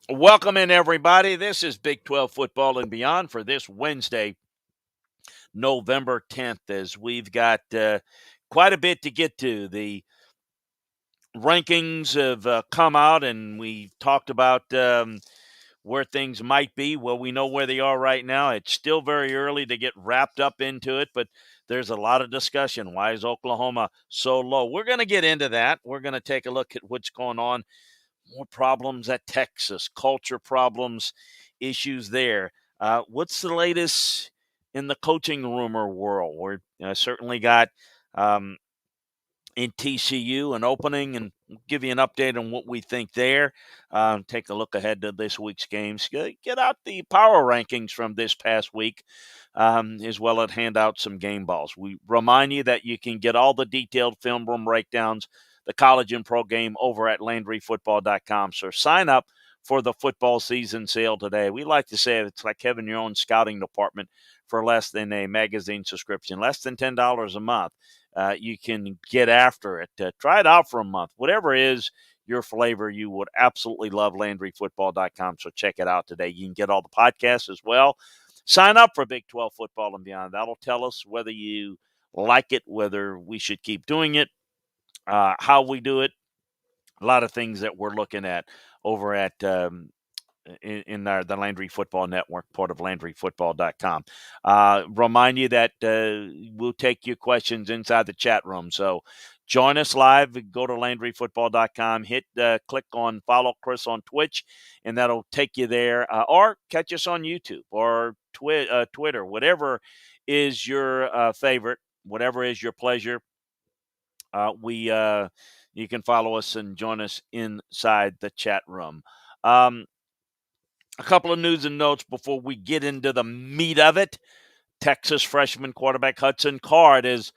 Welcome in, everybody. This is Big 12 Football and Beyond for this Wednesday, November 10th, as we've got quite a bit to get to. The rankings have come out, and we talked about where things might be. Well, we know where they are right now. It's still very early to get wrapped up into it, but there's a lot of discussion. Why is Oklahoma so low? We're going to get into that. We're going to take a look at what's going on. More problems at Texas, culture problems, issues there. What's the latest in the coaching rumor world? We're certainly got um, in TCU an opening, and we'll give you an update on what we think there. Take a look ahead to this week's games. Get out the power rankings from this past week, as well as hand out some game balls. We remind you that you can get all the detailed film room breakdowns, the college and pro game, over at LandryFootball.com. So sign up for the football season sale today. We like to say it's like having your own scouting department for less than a magazine subscription, less than $10 a month. You can get after it. Try it out for a month. Whatever is your flavor, you would absolutely love LandryFootball.com. So check it out today. You can get all the podcasts as well. Sign up for Big 12 Football and Beyond. That'll tell us whether you like it, whether we should keep doing it, how we do it. A lot of things that we're looking at over at the Landry Football Network, part of LandryFootball.com. Remind you that we'll take your questions inside the chat room. So join us live. Go to LandryFootball.com. Click on follow Chris on Twitch, and that'll take you there. Or catch us on YouTube or Twitter, whatever is your favorite, whatever is your pleasure. You can follow us and join us inside the chat room. A couple of news and notes before we get into the meat of it. Texas freshman quarterback Hudson Card is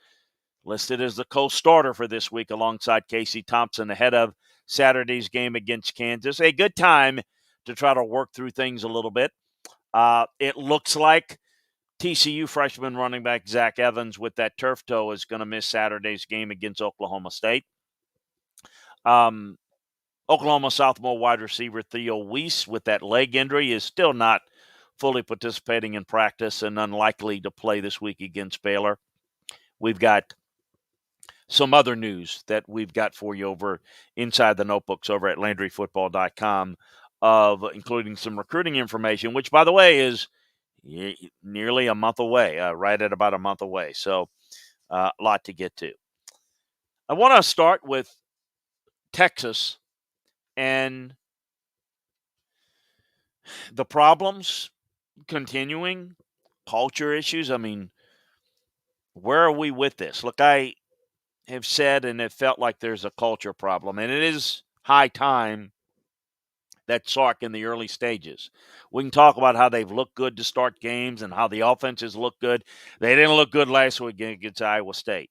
listed as the co-starter for this week alongside Casey Thompson ahead of Saturday's game against Kansas. A good time to try to work through things a little bit. It looks like TCU freshman running back Zach Evans with that turf toe is going to miss Saturday's game against Oklahoma State. Oklahoma sophomore wide receiver Theo Weiss with that leg injury is still not fully participating in practice and unlikely to play this week against Baylor. We've got some other news that we've got for you over inside the notebooks over at LandryFootball.com, including some recruiting information, which, by the way, is nearly a month away, right at about a month away. So a lot to get to. I want to start with Texas and the problems continuing, culture issues. I mean, where are we with this? Look, I have said and it felt like there's a culture problem, and it is high time that Sark in the early stages. We can talk about how they've looked good to start games and how the offenses look good. They didn't look good last week against Iowa State.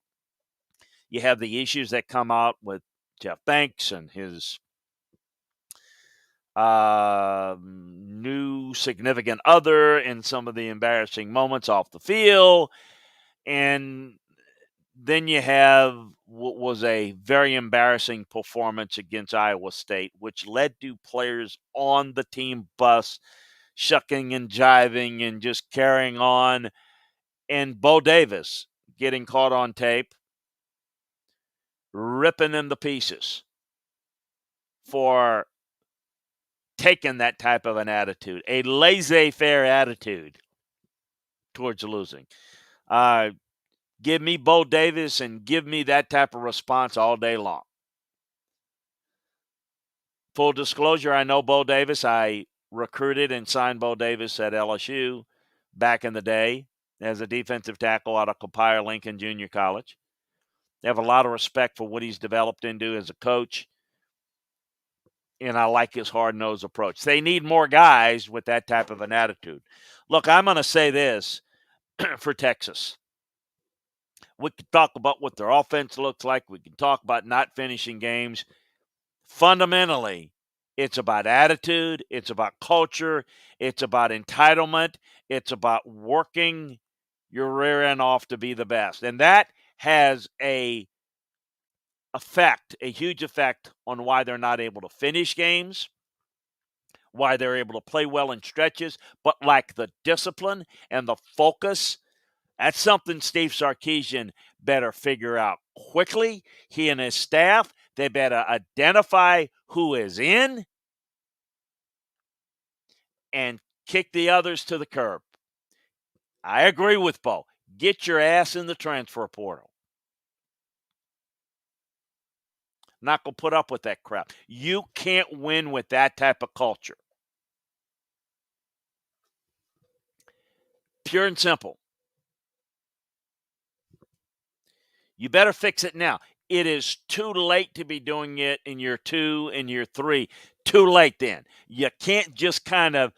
You have the issues that come out with Jeff Banks and his new significant other and some of the embarrassing moments off the field. And then you have what was a very embarrassing performance against Iowa State, which led to players on the team bus shucking and jiving and just carrying on. And Bo Davis getting caught on tape, ripping them to pieces for taking that type of an attitude, a laissez-faire attitude towards losing. Give me Bo Davis and give me that type of response all day long. Full disclosure, I know Bo Davis. I recruited and signed Bo Davis at LSU back in the day as a defensive tackle out of Copiah Lincoln Junior College. I have a lot of respect for what he's developed into as a coach, and I like his hard-nosed approach. They need more guys with that type of an attitude. Look, I'm going to say this for Texas. We can talk about what their offense looks like. We can talk about not finishing games. Fundamentally, it's about attitude. It's about culture. It's about entitlement. It's about working your rear end off to be the best. And that has a huge effect on why they're not able to finish games. why they're able to play well in stretches, but lack the discipline and the focus. That's something Steve Sarkisian better figure out quickly. He and his staff, they better identify who is in and kick the others to the curb. I agree with Bo. Get your ass in the transfer portal. Not going to put up with that crap. You can't win with that type of culture. Pure and simple. You better fix it now. It is too late to be doing it in year 2 and year 3. Too late then. You can't just kind of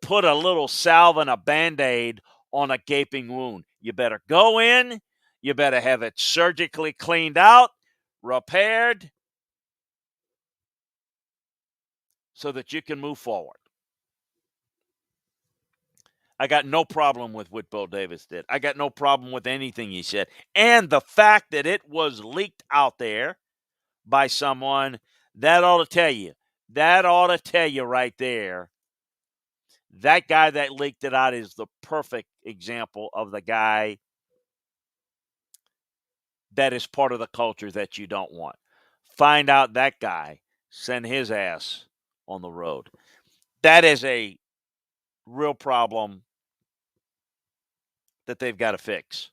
put a little salve and a Band-Aid on a gaping wound. You better go in. You better have it surgically cleaned out, repaired, so that you can move forward. I got no problem with what Bo Davis did. I got no problem with anything he said. And the fact that it was leaked out there by someone, that ought to tell you. That ought to tell you right there. That guy that leaked it out is the perfect example of the guy that is part of the culture that you don't want. Find out that guy, send his ass on the road. That is a real problem that they've got to fix.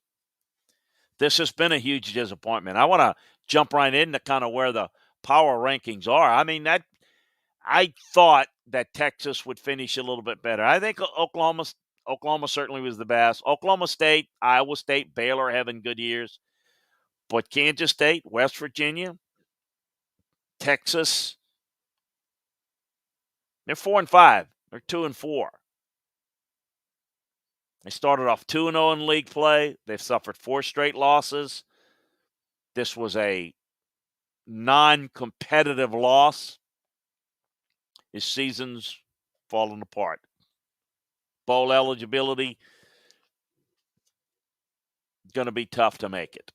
This has been a huge disappointment. I want to jump right into kind of where the power rankings are. I mean, that I thought that Texas would finish a little bit better. I think Oklahoma certainly was the best. Oklahoma State, Iowa State, Baylor having good years. But Kansas State, West Virginia, Texas, they're 4-5. They're 2-4. They started off 2-0 in league play. They've suffered 4 straight losses. This was a non-competitive loss. His season's falling apart. Bowl eligibility, going to be tough to make it.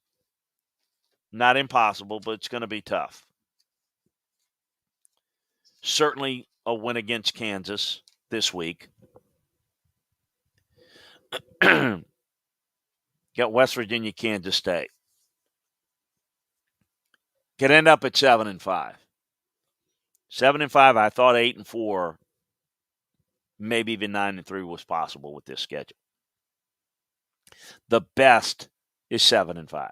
Not impossible, but it's going to be tough. Certainly a win against Kansas this week. Got West Virginia, Kansas State. Could end up at 7-5. 7-5. I thought 8-4, maybe even 9-3 was possible with this schedule. The best is 7-5.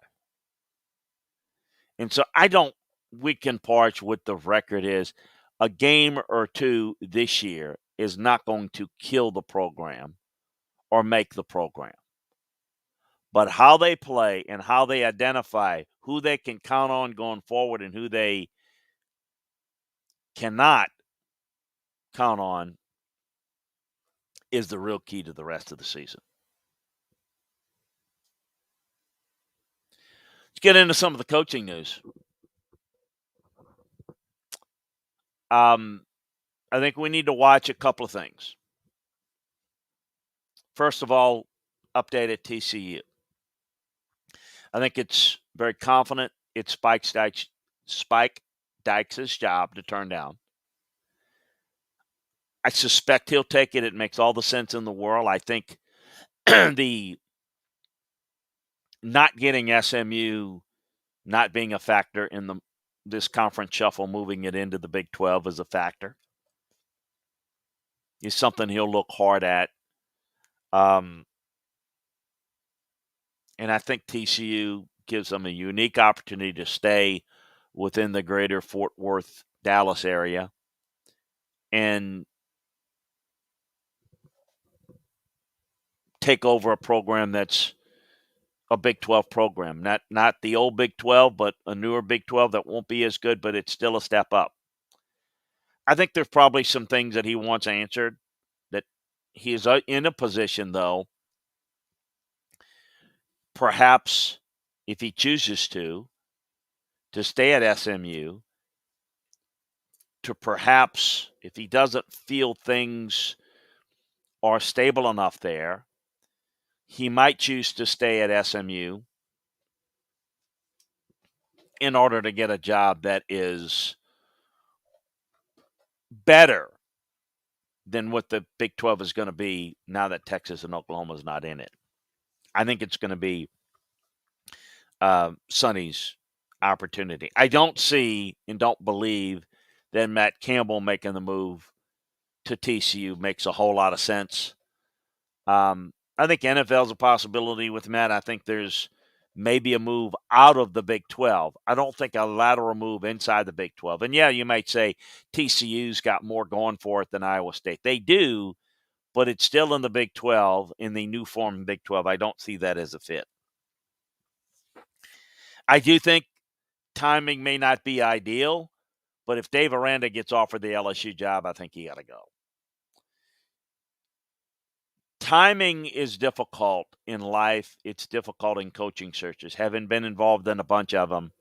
And so I don't weekend parch what the record is. A game or two this year is not going to kill the program or make the program. But how they play and how they identify who they can count on going forward and who they cannot count on is the real key to the rest of the season. Let's get into some of the coaching news. I think we need to watch a couple of things. First of all, update at TCU. I think it's very confident it's Spike Dykes' job to turn down. I suspect he'll take it. It makes all the sense in the world. I think the not getting SMU not being a factor in this conference shuffle, moving it into the Big 12 is a factor. Is something he'll look hard at. And I think TCU gives them a unique opportunity to stay within the greater Fort Worth, Dallas area and take over a program that's a Big 12 program. Not the old Big 12, but a newer Big 12 that won't be as good, but it's still a step up. I think there's probably some things that he wants answered that he is in a position, though, perhaps if he chooses to stay at SMU, to perhaps, if he doesn't feel things are stable enough there, he might choose to stay at SMU in order to get a job that is better than what the Big 12 is going to be now that Texas and Oklahoma is not in it. I think it's going to be Sonny's opportunity. I don't see and don't believe that Matt Campbell making the move to TCU makes a whole lot of sense. I think NFL is a possibility with Matt. I think there's maybe a move out of the Big 12. I don't think a lateral move inside the Big 12. And yeah, you might say TCU's got more going for it than Iowa State. They do, but it's still in the Big 12, in the new form Big 12. I don't see that as a fit. I do think timing may not be ideal, but if Dave Aranda gets offered the LSU job, I think he got to go. Timing is difficult in life. It's difficult in coaching searches. Having been involved in a bunch of them,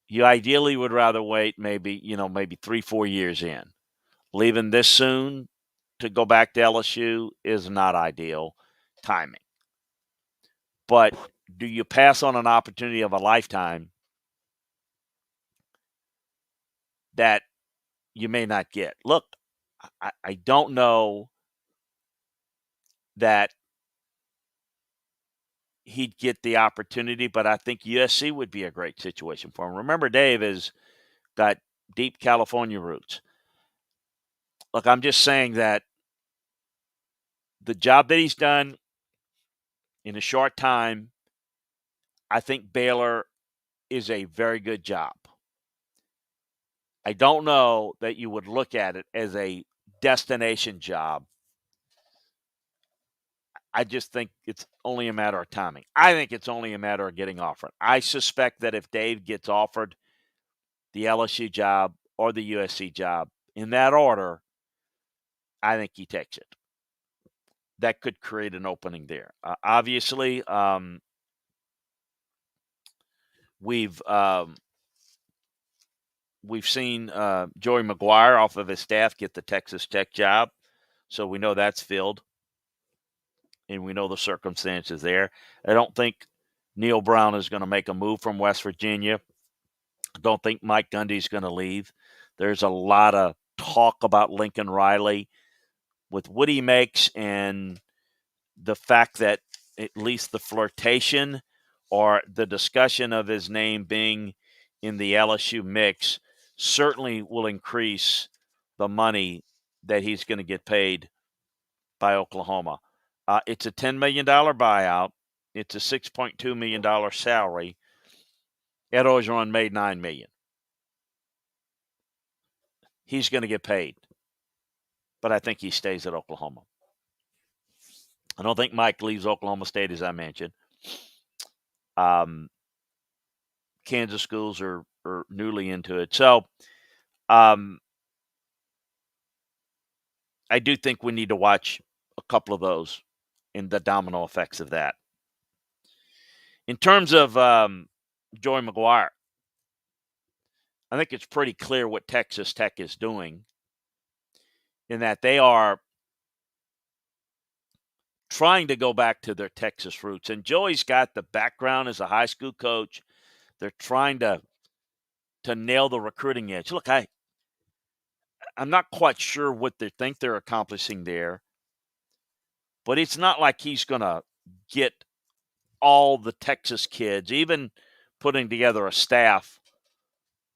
you ideally would rather wait maybe 3-4 years in. Leaving this soon to go back to LSU is not ideal timing. But do you pass on an opportunity of a lifetime that you may not get? Look, I don't know that he'd get the opportunity, but I think USC would be a great situation for him. Remember, Dave has got deep California roots. Look, I'm just saying that the job that he's done in a short time, I think Baylor is a very good job. I don't know that you would look at it as a destination job. I just think it's only a matter of timing. I think it's only a matter of getting offered. I suspect that if Dave gets offered the LSU job or the USC job in that order, I think he takes it. That could create an opening there. Obviously, we've seen Joey McGuire off of his staff get the Texas Tech job, so we know that's filled, and we know the circumstances there. I don't think Neil Brown is going to make a move from West Virginia. I don't think Mike Gundy's going to leave. There's a lot of talk about Lincoln Riley with what he makes and the fact that at least the flirtation or the discussion of his name being in the LSU mix certainly will increase the money that he's going to get paid by Oklahoma. It's a $10 million buyout. It's a $6.2 million salary. Ed Orgeron made $9 million. He's going to get paid, but I think he stays at Oklahoma. I don't think Mike leaves Oklahoma State, as I mentioned. Kansas schools are newly into it. So I do think we need to watch a couple of those and the domino effects of that. In terms of Joey McGuire, I think it's pretty clear what Texas Tech is doing in that they are trying to go back to their Texas roots. And Joey's got the background as a high school coach. They're trying to nail the recruiting edge. Look, I'm not quite sure what they think they're accomplishing there, but it's not like he's going to get all the Texas kids, even putting together a staff,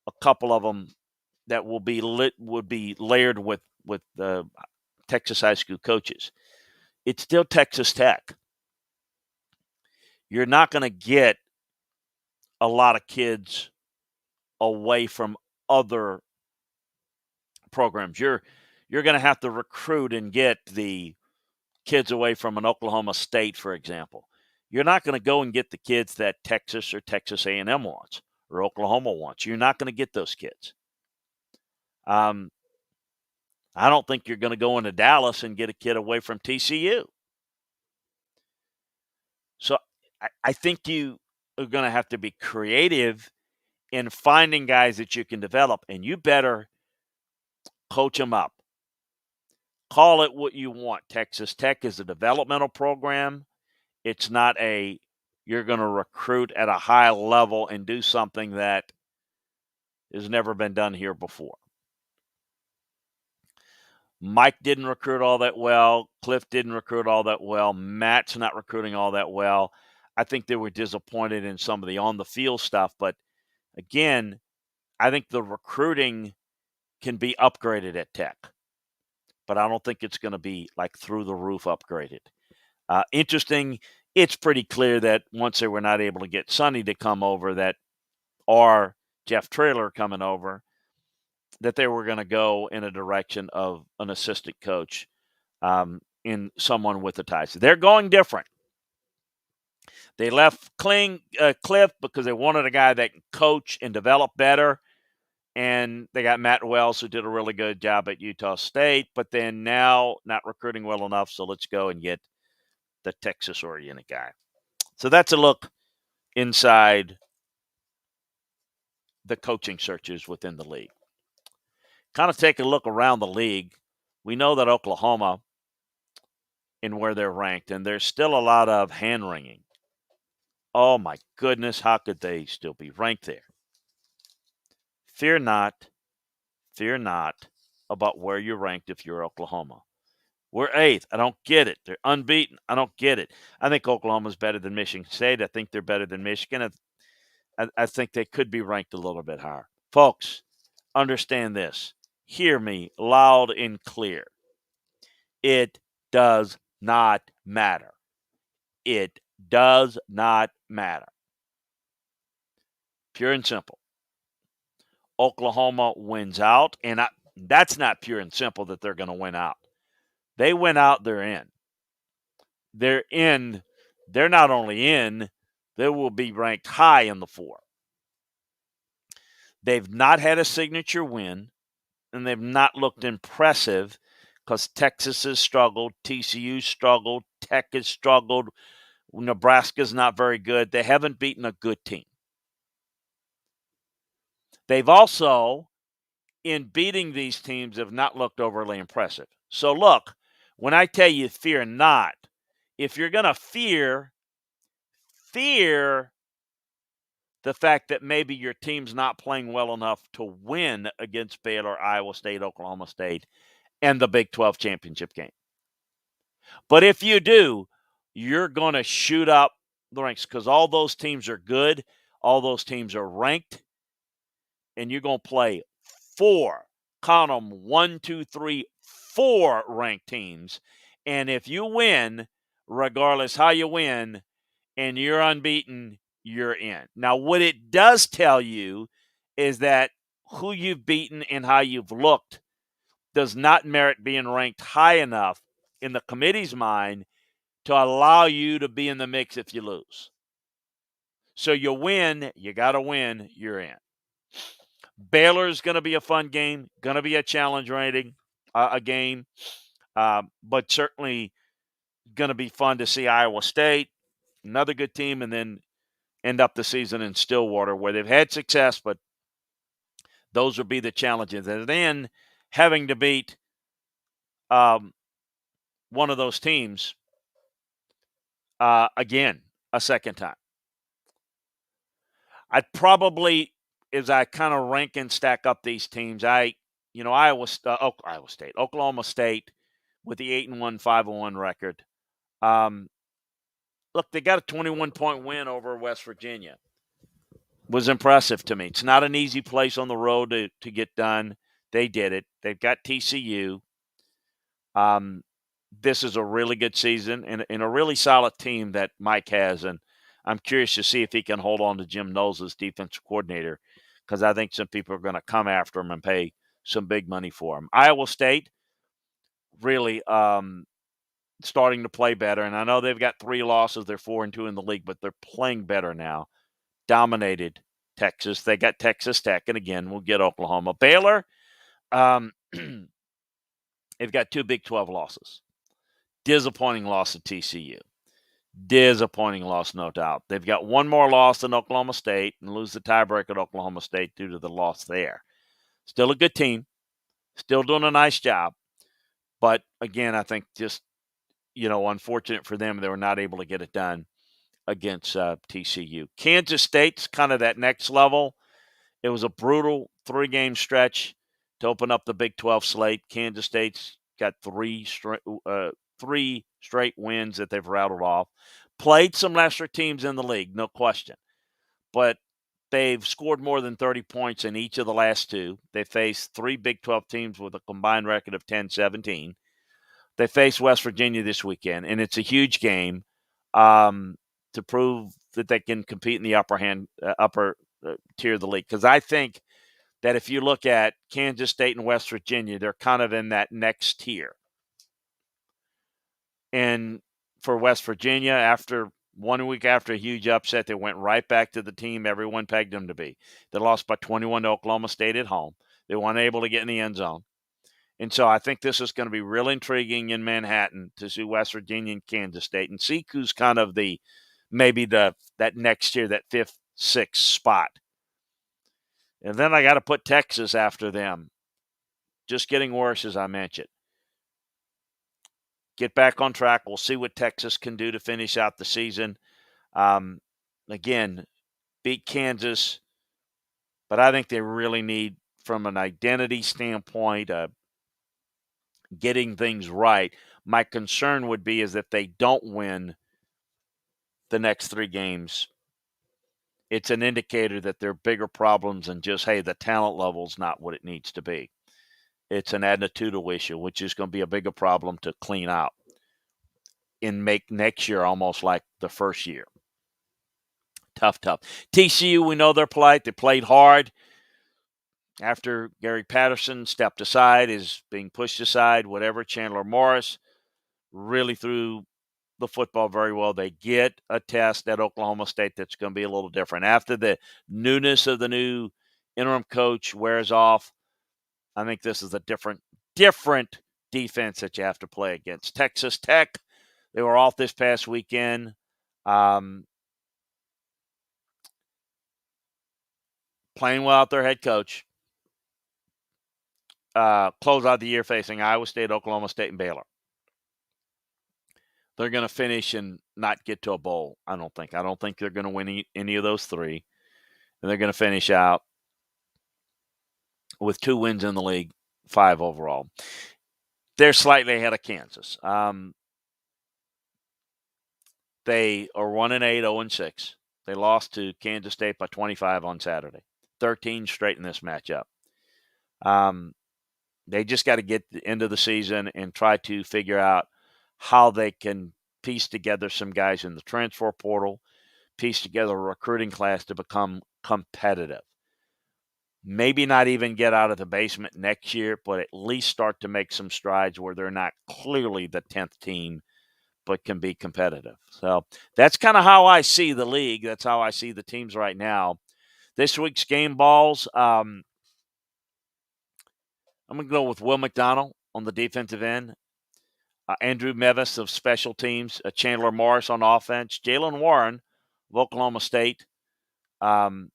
a couple of them that would be layered with Texas high school coaches. It's still Texas Tech. You're not going to get a lot of kids away from other programs. You're going to have to recruit and get the kids away from an Oklahoma State, for example. You're not going to go and get the kids that Texas or Texas A&M wants or Oklahoma wants. You're not going to get those kids. I don't think you're going to go into Dallas and get a kid away from TCU. So I think you are going to have to be creative in finding guys that you can develop, and you better coach them up. Call it what you want. Texas Tech is a developmental program. It's not you're going to recruit at a high level and do something that has never been done here before. Mike didn't recruit all that well. Cliff didn't recruit all that well. Matt's not recruiting all that well. I think they were disappointed in some of the on-the-field stuff. But, again, I think the recruiting can be upgraded at Tech. But I don't think it's going to be, like, through-the-roof upgraded. Interesting, it's pretty clear that once they were not able to get Sonny to come over or Jeff Traylor coming over, that they were going to go in a direction of an assistant coach in someone with the ties. They're going different. They left Cliff because they wanted a guy that can coach and develop better. And they got Matt Wells, who did a really good job at Utah State, but then now not recruiting well enough, so let's go and get the Texas-oriented guy. So that's a look inside the coaching searches within the league. Kind of take a look around the league. We know that Oklahoma, in where they're ranked, and there's still a lot of hand-wringing. Oh, my goodness, how could they still be ranked there? Fear not about where you're ranked if you're Oklahoma. We're 8th. I don't get it. They're unbeaten. I don't get it. I think Oklahoma's better than Michigan State. I think they're better than Michigan. I think they could be ranked a little bit higher. Folks, understand this. Hear me loud and clear. It does not matter. It does not matter. Pure and simple. Oklahoma wins out, and that's not pure and simple that they're going to win out. They win out, they're in. They're in. They're not only in, they will be ranked high in the 4. They've not had a signature win, and they've not looked impressive because Texas has struggled, TCU struggled, Tech has struggled, Nebraska's not very good. They haven't beaten a good team. They've also, in beating these teams, have not looked overly impressive. So look, when I tell you fear not, if you're going to fear the fact that maybe your team's not playing well enough to win against Baylor, Iowa State, Oklahoma State, and the Big 12 championship game. But if you do, you're going to shoot up the ranks because all those teams are good. All those teams are ranked. And you're going to play 4, count them, 1, 2, 3, 4 ranked teams. And if you win, regardless how you win, and you're unbeaten, you're in. Now, what it does tell you is that who you've beaten and how you've looked does not merit being ranked high enough in the committee's mind to allow you to be in the mix if you lose. So you win, you got to win, you're in. Baylor's going to be a fun game, going to be a challenge rating, a game, but certainly going to be fun to see Iowa State, another good team, and then end up the season in Stillwater where they've had success, but those will be the challenges. And then having to beat one of those teams again a second time. I'd probably, as I kind of rank and stack up these teams, Oklahoma State with the 8-1, 5-1 record. Look, they got a 21-point win over West Virginia. Was impressive to me. It's not an easy place on the road to get done. They did it. They've got TCU. This is a really good season and a really solid team that Mike has, and I'm curious to see if he can hold on to Jim Knowles as defensive coordinator because I think some people are going to come after him and pay some big money for him. Iowa State really starting to play better, and I know they've got 3 losses. They're 4-2 in the league, but they're playing better now. Dominated Texas. They got Texas Tech, and again, we'll get Oklahoma. Baylor, they've got 2 Big 12 losses. Disappointing loss to TCU. Disappointing loss, no doubt. They've got 1 more loss than Oklahoma State and lose the tiebreak at Oklahoma State due to the loss there. Still a good team. Still doing a nice job. But, again, I think just, unfortunate for them they were not able to get it done against TCU. Kansas State's kind of that next level. It was a brutal 3-game stretch to open up the Big 12 slate. Kansas State's got three straight wins that they've rattled off. Played some lesser teams in the league, no question. But they've scored more than 30 points in each of the last two. They faced three Big 12 teams with a combined record of 10-17. They face West Virginia this weekend, and it's a huge game to prove that they can compete in the upper tier of the league. Because I think that if you look at Kansas State and West Virginia, they're kind of in that next tier. And for West Virginia, after 1 week after a huge upset, they went right back to the team everyone pegged them to be. They lost by 21 to Oklahoma State at home. They weren't able to get in the end zone. And so I think this is going to be real intriguing in Manhattan to see West Virginia and Kansas State and see who's kind of that next year, that fifth, sixth spot. And then I got to put Texas after them. Just getting worse, as I mentioned. Get back on track. We'll see what Texas can do to finish out the season. Again, beat Kansas, but I think they really need, from an identity standpoint, getting things right. My concern would be is if they don't win the next three games, it's an indicator that there are bigger problems than just, hey, the talent level's not what it needs to be. It's an attitudinal issue, which is going to be a bigger problem to clean out and make next year almost like the first year. Tough. TCU, we know they're polite. They played hard. After Gary Patterson stepped aside, is being pushed aside, whatever, Chandler Morris really threw the football very well. They get a test at Oklahoma State that's going to be a little different. After the newness of the new interim coach wears off, I think this is a different defense that you have to play against. Texas Tech, they were off this past weekend. Playing well out their head coach. Close out the year facing Iowa State, Oklahoma State, and Baylor. They're going to finish and not get to a bowl, I don't think. I don't think they're going to win any of those three. And they're going to finish out with 2 wins in the league, 5 overall. They're slightly ahead of Kansas. They are 1-8, 0-6. They lost to Kansas State by 25 on Saturday. 13 straight in this matchup. They just got to get the end of the season and try to figure out how they can piece together some guys in the transfer portal, piece together a recruiting class to become competitive. Maybe not even get out of the basement next year, but at least start to make some strides where they're not clearly the 10th team, but can be competitive. So that's kind of how I see the league. That's how I see the teams right now. This week's game balls, I'm going to go with Will McDonald on the defensive end. Andrew Mevis of special teams, Chandler Morris on offense, Jalen Warren of Oklahoma State was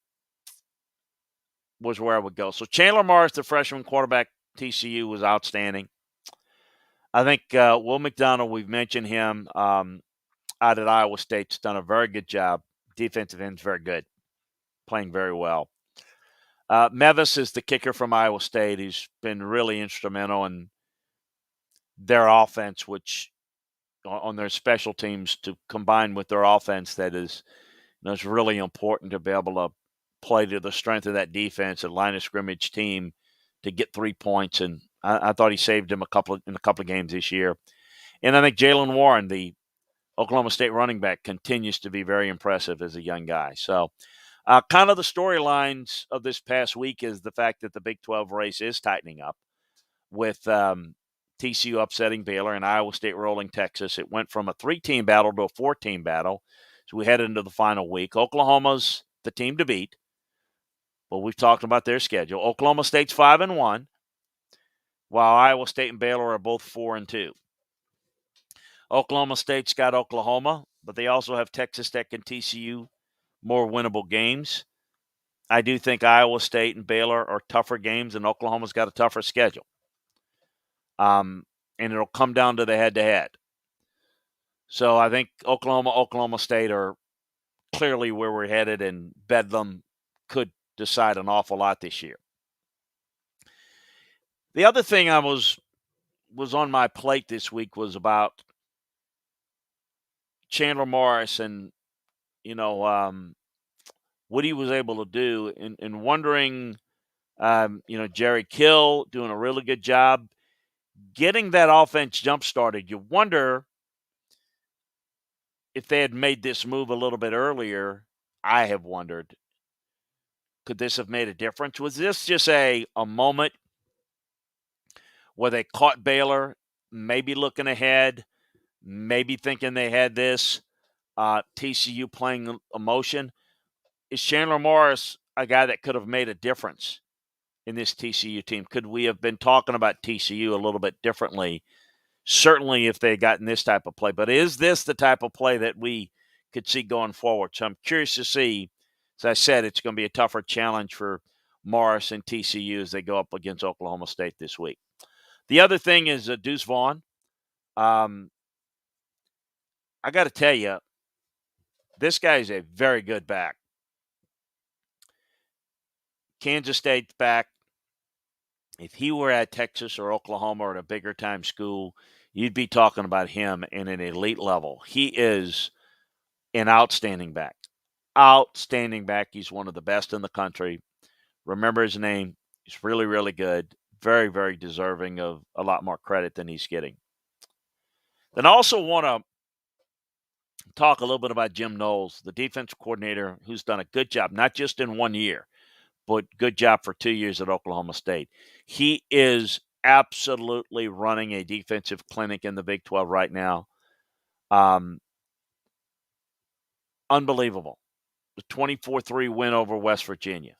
where I would go. So Chandler Morris, the freshman quarterback, TCU, was outstanding. I think Will McDonald, we've mentioned him out at Iowa State, has done a very good job. Defensive end's very good, playing very well. Mevis is the kicker from Iowa State. He's been really instrumental in their offense, which on their special teams to combine with their offense that is really important to be able to play to the strength of that defense and line of scrimmage team to get 3 points. And I thought he saved him in a couple of games this year. And I think Jalen Warren, the Oklahoma State running back, continues to be very impressive as a young guy. So kind of the storylines of this past week is the fact that the Big 12 race is tightening up with TCU upsetting Baylor and Iowa State rolling Texas. It went from a 3-team battle to a 4-team battle. So we head into the final week. Oklahoma's the team to beat. Well, we've talked about their schedule. Oklahoma State's 5-1, while Iowa State and Baylor are both 4-2. Oklahoma State's got Oklahoma, but they also have Texas Tech and TCU, more winnable games. I do think Iowa State and Baylor are tougher games, and Oklahoma's got a tougher schedule. And it'll come down to the head-to-head. So I think Oklahoma State are clearly where we're headed, and Bedlam could decide an awful lot this year. The other thing I was was on my plate this week was about Chandler Morris and, you know, what he was able to do, and wondering, Jerry Kill doing a really good job getting that offense jump started. You wonder if they had made this move a little bit earlier. I have wondered, could this have made a difference? Was this just a moment where they caught Baylor, maybe looking ahead, maybe thinking they had this, TCU playing emotion? Is Chandler Morris a guy that could have made a difference in this TCU team? Could we have been talking about TCU a little bit differently? Certainly if they had gotten this type of play. But is this the type of play that we could see going forward? So I'm curious to see. As I said, it's going to be a tougher challenge for Morris and TCU as they go up against Oklahoma State this week. The other thing is Deuce Vaughn. I got to tell you, this guy is a very good back. Kansas State's back. If he were at Texas or Oklahoma or at a bigger time school, you'd be talking about him in an elite level. He is an outstanding back. Outstanding back. He's one of the best in the country. Remember his name. He's really, really good. Very, very deserving of a lot more credit than he's getting. Then I also want to talk a little bit about Jim Knowles, the defensive coordinator who's done a good job, not just in 1 year, but good job for 2 years at Oklahoma State. He is absolutely running a defensive clinic in the Big 12 right now. Unbelievable. The 24-3 win over West Virginia.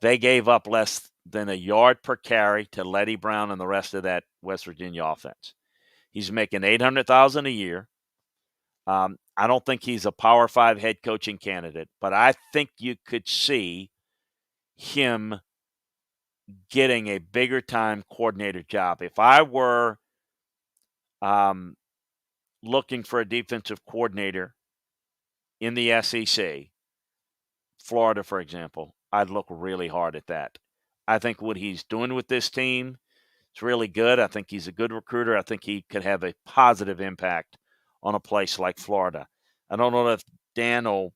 They gave up less than a yard per carry to Letty Brown and the rest of that West Virginia offense. He's making $800,000 a year. I don't think he's a Power 5 head coaching candidate, but I think you could see him getting a bigger time coordinator job. If I were looking for a defensive coordinator in the SEC, Florida, for example, I'd look really hard at that. I think what he's doing with this team is really good. I think he's a good recruiter. I think he could have a positive impact on a place like Florida. I don't know if Dan will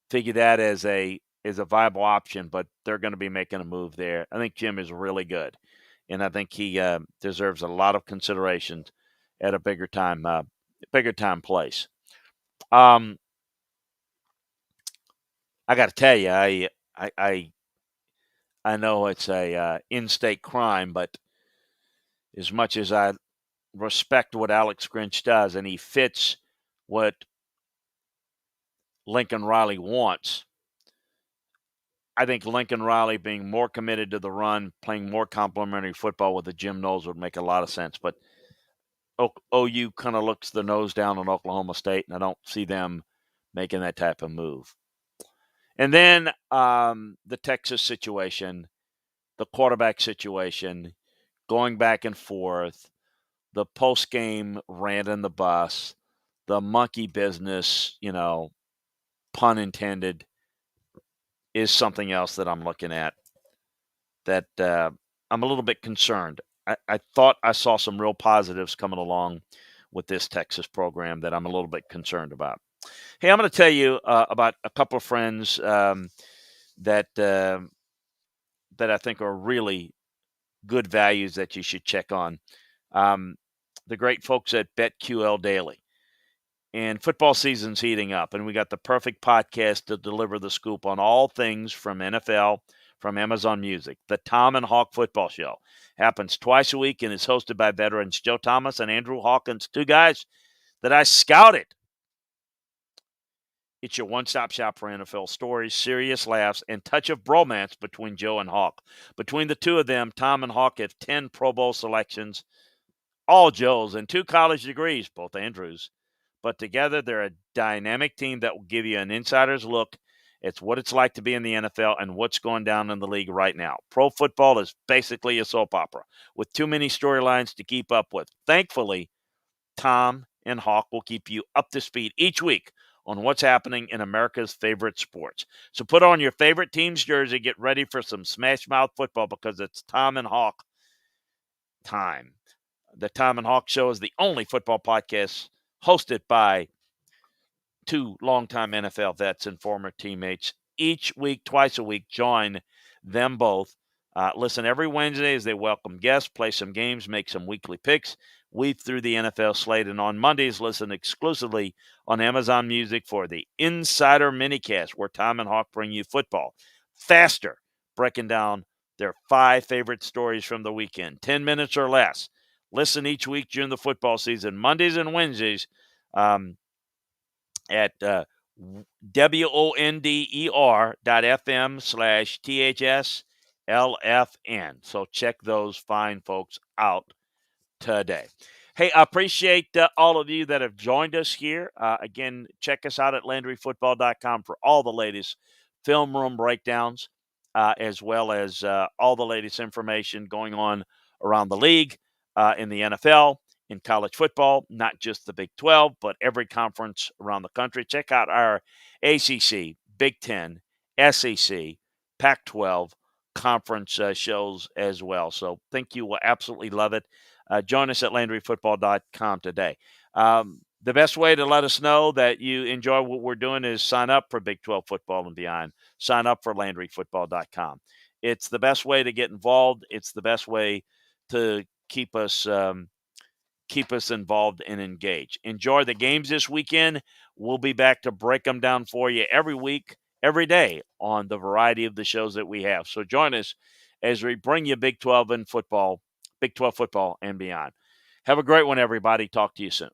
figure that as a viable option, but they're going to be making a move there. I think Jim is really good, and I think he deserves a lot of consideration at a bigger time place. I got to tell you, I know it's a in-state crime, but as much as I respect what Alex Grinch does, and he fits what Lincoln Riley wants, I think Lincoln Riley being more committed to the run, playing more complementary football with the Jim Knowles would make a lot of sense. But OU kind of looks the nose down on Oklahoma State, and I don't see them making that type of move. And then the Texas situation, the quarterback situation, going back and forth, the post-game rant in the bus, the monkey business, pun intended, is something else that I'm looking at that I'm a little bit concerned. I thought I saw some real positives coming along with this Texas program that I'm a little bit concerned about. Hey, I'm going to tell you about a couple of friends that I think are really good values that you should check on. The great folks at BetQL Daily. And football season's heating up, and we got the perfect podcast to deliver the scoop on all things from NFL from Amazon Music. The Tom and Hawk Football Show happens twice a week and is hosted by veterans Joe Thomas and Andrew Hawkins, two guys that I scouted. It's your one-stop shop for NFL stories, serious laughs, and touch of bromance between Joe and Hawk. Between the two of them, Tom and Hawk have 10 Pro Bowl selections, all Joes, and 2 college degrees, both Andrews. But together, they're a dynamic team that will give you an insider's look at what it's like to be in the NFL and what's going down in the league right now. Pro football is basically a soap opera with too many storylines to keep up with. Thankfully, Tom and Hawk will keep you up to speed each week on what's happening in America's favorite sports. So put on your favorite team's jersey, get ready for some smash mouth football because it's Tom and Hawk time. The Tom and Hawk Show is the only football podcast hosted by two longtime NFL vets and former teammates. Each week, twice a week, join them both. Listen every Wednesday as they welcome guests, play some games, make some weekly picks, weave through the NFL slate. And on Mondays, listen exclusively on Amazon Music for the Insider Minicast, where Tom and Hawk bring you football faster, breaking down their 5 favorite stories from the weekend, 10 minutes or less. Listen each week during the football season, Mondays and Wednesdays. At WONDER.FM/THSLFN. So check those fine folks out today. Hey, I appreciate all of you that have joined us here. Again, check us out at LandryFootball.com for all the latest film room breakdowns, as well as all the latest information going on around the league, in the NFL, in college football, not just the Big 12, but every conference around the country. Check out our ACC, Big 10, SEC, Pac 12 conference shows as well. So think you will absolutely love it. Join us at LandryFootball.com today. The best way to let us know that you enjoy what we're doing is sign up for Big 12 football and beyond. Sign up for LandryFootball.com. It's the best way to get involved. It's the best way to keep us involved and engaged. Enjoy the games this weekend. We'll be back to break them down for you every week, every day on the variety of the shows that we have. So join us as we bring you Big 12 and football, Big 12 football and beyond. Have a great one, everybody. Talk to you soon.